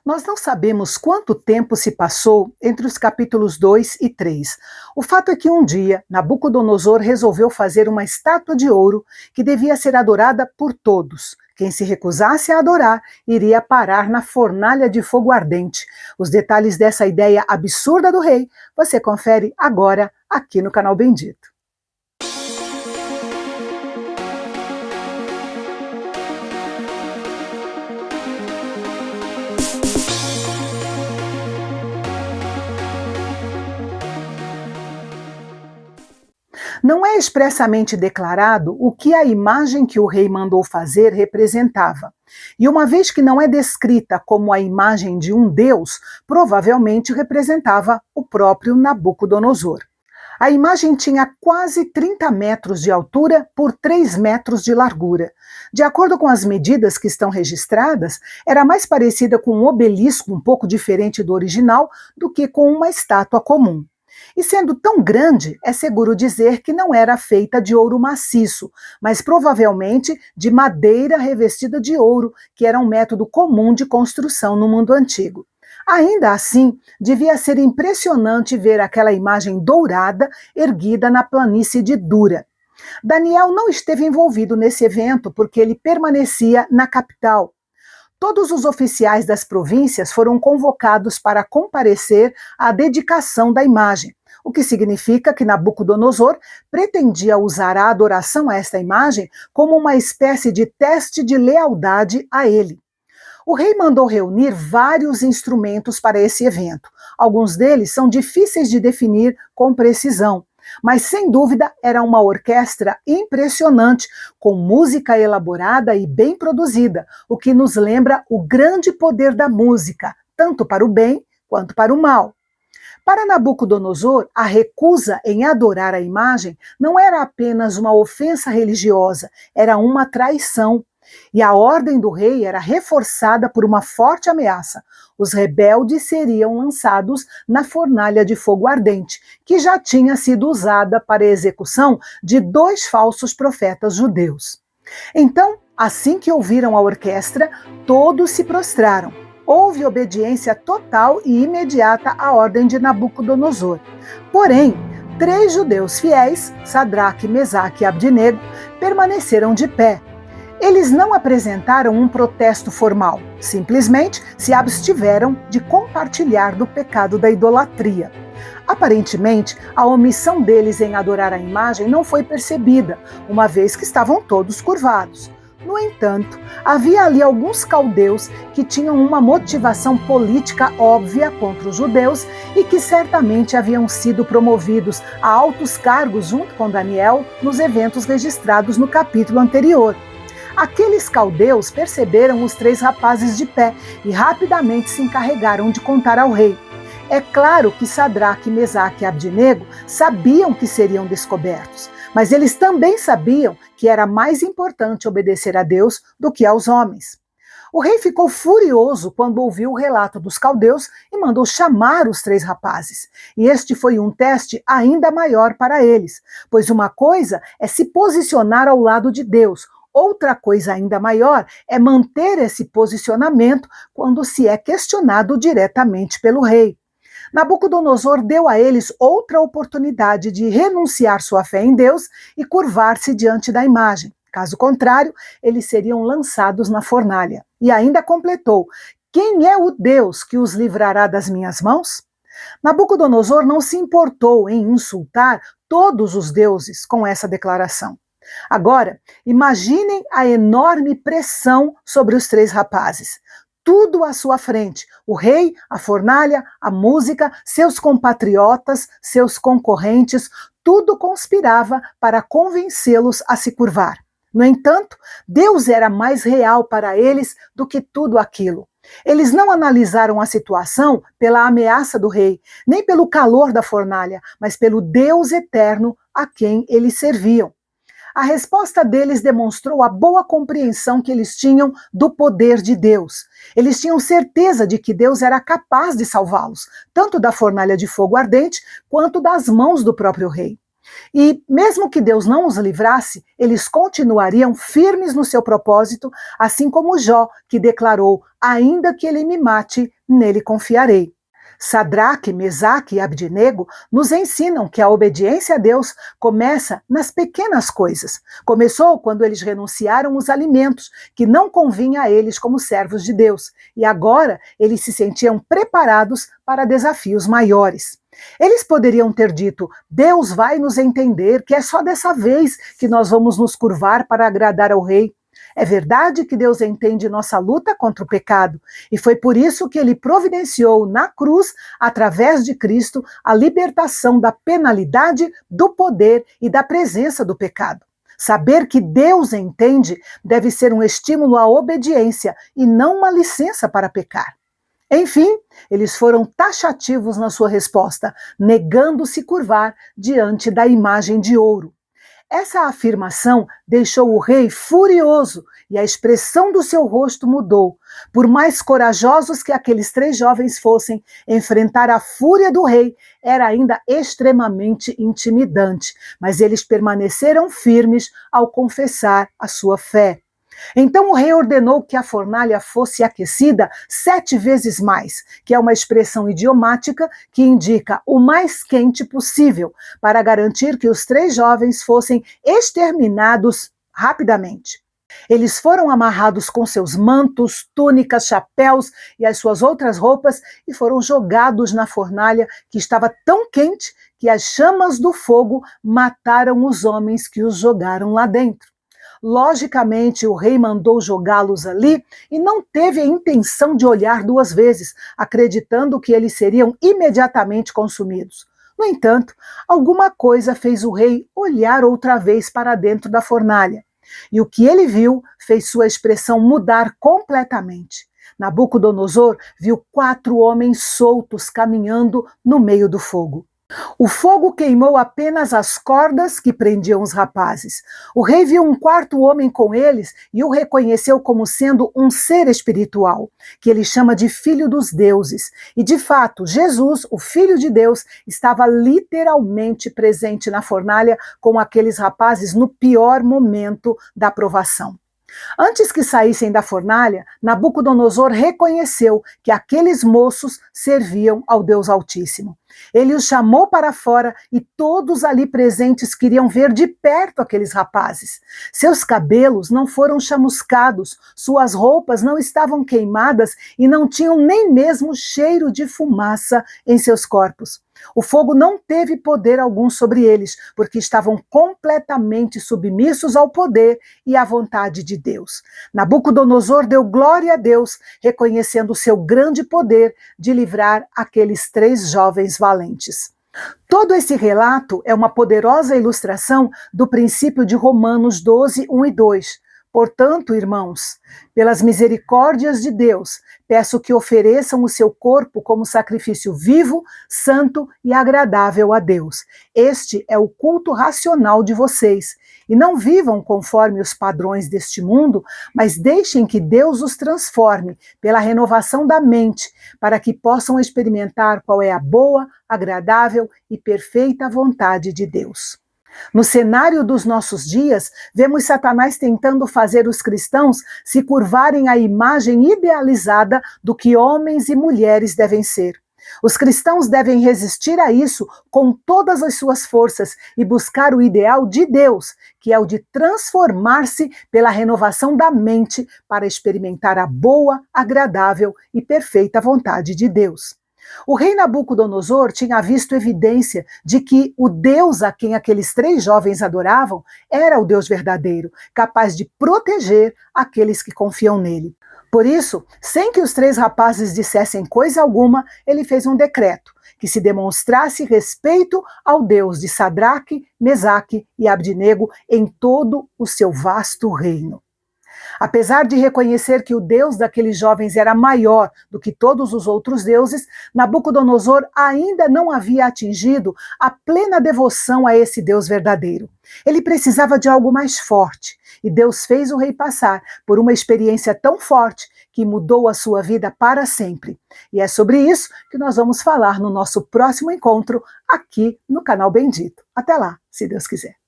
Nós não sabemos quanto tempo se passou entre os capítulos 2 e 3. O fato é que um dia, Nabucodonosor resolveu fazer uma estátua de ouro que devia ser adorada por todos. Quem se recusasse a adorar iria parar na fornalha de fogo ardente. Os detalhes dessa ideia absurda do rei você confere agora aqui no canal Bendito. Não é expressamente declarado o que a imagem que o rei mandou fazer representava. E uma vez que não é descrita como a imagem de um deus, provavelmente representava o próprio Nabucodonosor. A imagem tinha quase 30 metros de altura por 3 metros de largura. De acordo com as medidas que estão registradas, era mais parecida com um obelisco um pouco diferente do original do que com uma estátua comum. E sendo tão grande, é seguro dizer que não era feita de ouro maciço, mas provavelmente de madeira revestida de ouro, que era um método comum de construção no mundo antigo. Ainda assim, devia ser impressionante ver aquela imagem dourada erguida na planície de Dura. Daniel não esteve envolvido nesse evento porque ele permanecia na capital. Todos os oficiais das províncias foram convocados para comparecer à dedicação da imagem, o que significa que Nabucodonosor pretendia usar a adoração a esta imagem como uma espécie de teste de lealdade a ele. O rei mandou reunir vários instrumentos para esse evento. Alguns deles são difíceis de definir com precisão, mas sem dúvida era uma orquestra impressionante, com música elaborada e bem produzida, o que nos lembra o grande poder da música, tanto para o bem quanto para o mal. Para Nabucodonosor, a recusa em adorar a imagem não era apenas uma ofensa religiosa, era uma traição. E a ordem do rei era reforçada por uma forte ameaça. Os rebeldes seriam lançados na fornalha de fogo ardente, que já tinha sido usada para a execução de 2 falsos profetas judeus. Então, assim que ouviram a orquestra, todos se prostraram. Houve obediência total e imediata à ordem de Nabucodonosor. Porém, 3 judeus fiéis, Sadraque, Mesaque e Abdinego, permaneceram de pé. Eles não apresentaram um protesto formal, simplesmente se abstiveram de compartilhar do pecado da idolatria. Aparentemente, a omissão deles em adorar a imagem não foi percebida, uma vez que estavam todos curvados. No entanto, havia ali alguns caldeus que tinham uma motivação política óbvia contra os judeus e que certamente haviam sido promovidos a altos cargos junto com Daniel nos eventos registrados no capítulo anterior. Aqueles caldeus perceberam os 3 rapazes de pé e rapidamente se encarregaram de contar ao rei. É claro que Sadraque, Mesaque e Abdinego sabiam que seriam descobertos, mas eles também sabiam que era mais importante obedecer a Deus do que aos homens. O rei ficou furioso quando ouviu o relato dos caldeus e mandou chamar os 3 rapazes. E este foi um teste ainda maior para eles, pois uma coisa é se posicionar ao lado de Deus, outra coisa ainda maior é manter esse posicionamento quando se é questionado diretamente pelo rei. Nabucodonosor deu a eles outra oportunidade de renunciar sua fé em Deus e curvar-se diante da imagem. Caso contrário, eles seriam lançados na fornalha. E ainda completou: quem é o Deus que os livrará das minhas mãos? Nabucodonosor não se importou em insultar todos os deuses com essa declaração. Agora, imaginem a enorme pressão sobre os 3 rapazes. Tudo à sua frente: o rei, a fornalha, a música, seus compatriotas, seus concorrentes, tudo conspirava para convencê-los a se curvar. No entanto, Deus era mais real para eles do que tudo aquilo. Eles não analisaram a situação pela ameaça do rei, nem pelo calor da fornalha, mas pelo Deus eterno a quem eles serviam. A resposta deles demonstrou a boa compreensão que eles tinham do poder de Deus. Eles tinham certeza de que Deus era capaz de salvá-los, tanto da fornalha de fogo ardente quanto das mãos do próprio rei. E mesmo que Deus não os livrasse, eles continuariam firmes no seu propósito, assim como Jó, que declarou: ainda que ele me mate, nele confiarei. Sadraque, Mesaque e Abdinego nos ensinam que a obediência a Deus começa nas pequenas coisas. Começou quando eles renunciaram os alimentos que não convinha a eles como servos de Deus, e agora eles se sentiam preparados para desafios maiores. Eles poderiam ter dito: Deus vai nos entender que é só dessa vez que nós vamos nos curvar para agradar ao rei. É verdade que Deus entende nossa luta contra o pecado, e foi por isso que ele providenciou na cruz, através de Cristo, a libertação da penalidade, do poder e da presença do pecado. Saber que Deus entende deve ser um estímulo à obediência e não uma licença para pecar. Enfim, eles foram taxativos na sua resposta, negando se curvar diante da imagem de ouro. Essa afirmação deixou o rei furioso e a expressão do seu rosto mudou. Por mais corajosos que aqueles 3 jovens fossem, enfrentar a fúria do rei era ainda extremamente intimidante, mas eles permaneceram firmes ao confessar a sua fé. Então o rei ordenou que a fornalha fosse aquecida 7 vezes mais, que é uma expressão idiomática que indica o mais quente possível, para garantir que os 3 jovens fossem exterminados rapidamente. Eles foram amarrados com seus mantos, túnicas, chapéus e as suas outras roupas e foram jogados na fornalha, que estava tão quente que as chamas do fogo mataram os homens que os jogaram lá dentro. Logicamente, o rei mandou jogá-los ali e não teve a intenção de olhar 2 vezes, acreditando que eles seriam imediatamente consumidos. No entanto, alguma coisa fez o rei olhar outra vez para dentro da fornalha. E o que ele viu fez sua expressão mudar completamente. Nabucodonosor viu 4 homens soltos caminhando no meio do fogo. O fogo queimou apenas as cordas que prendiam os rapazes. O rei viu um 4º homem com eles e o reconheceu como sendo um ser espiritual, que ele chama de Filho dos Deuses. E de fato, Jesus, o Filho de Deus, estava literalmente presente na fornalha com aqueles rapazes no pior momento da provação. Antes que saíssem da fornalha, Nabucodonosor reconheceu que aqueles moços serviam ao Deus Altíssimo. Ele os chamou para fora e todos ali presentes queriam ver de perto aqueles rapazes. Seus cabelos não foram chamuscados, suas roupas não estavam queimadas e não tinham nem mesmo cheiro de fumaça em seus corpos. O fogo não teve poder algum sobre eles, porque estavam completamente submissos ao poder e à vontade de Deus. Nabucodonosor deu glória a Deus, reconhecendo o seu grande poder de livrar aqueles 3 jovens valentes. Todo esse relato é uma poderosa ilustração do princípio de Romanos 12, 1 e 2. Portanto, irmãos, pelas misericórdias de Deus, peço que ofereçam o seu corpo como sacrifício vivo, santo e agradável a Deus. Este é o culto racional de vocês. E não vivam conforme os padrões deste mundo, mas deixem que Deus os transforme pela renovação da mente, para que possam experimentar qual é a boa, agradável e perfeita vontade de Deus. No cenário dos nossos dias, vemos Satanás tentando fazer os cristãos se curvarem à imagem idealizada do que homens e mulheres devem ser. Os cristãos devem resistir a isso com todas as suas forças e buscar o ideal de Deus, que é o de transformar-se pela renovação da mente para experimentar a boa, agradável e perfeita vontade de Deus. O rei Nabucodonosor tinha visto evidência de que o Deus a quem aqueles 3 jovens adoravam era o Deus verdadeiro, capaz de proteger aqueles que confiam nele. Por isso, sem que os 3 rapazes dissessem coisa alguma, ele fez um decreto que se demonstrasse respeito ao Deus de Sadraque, Mesaque e Abdinego em todo o seu vasto reino. Apesar de reconhecer que o Deus daqueles jovens era maior do que todos os outros deuses, Nabucodonosor ainda não havia atingido a plena devoção a esse Deus verdadeiro. Ele precisava de algo mais forte, e Deus fez o rei passar por uma experiência tão forte que mudou a sua vida para sempre. E é sobre isso que nós vamos falar no nosso próximo encontro aqui no canal Bendito. Até lá, se Deus quiser.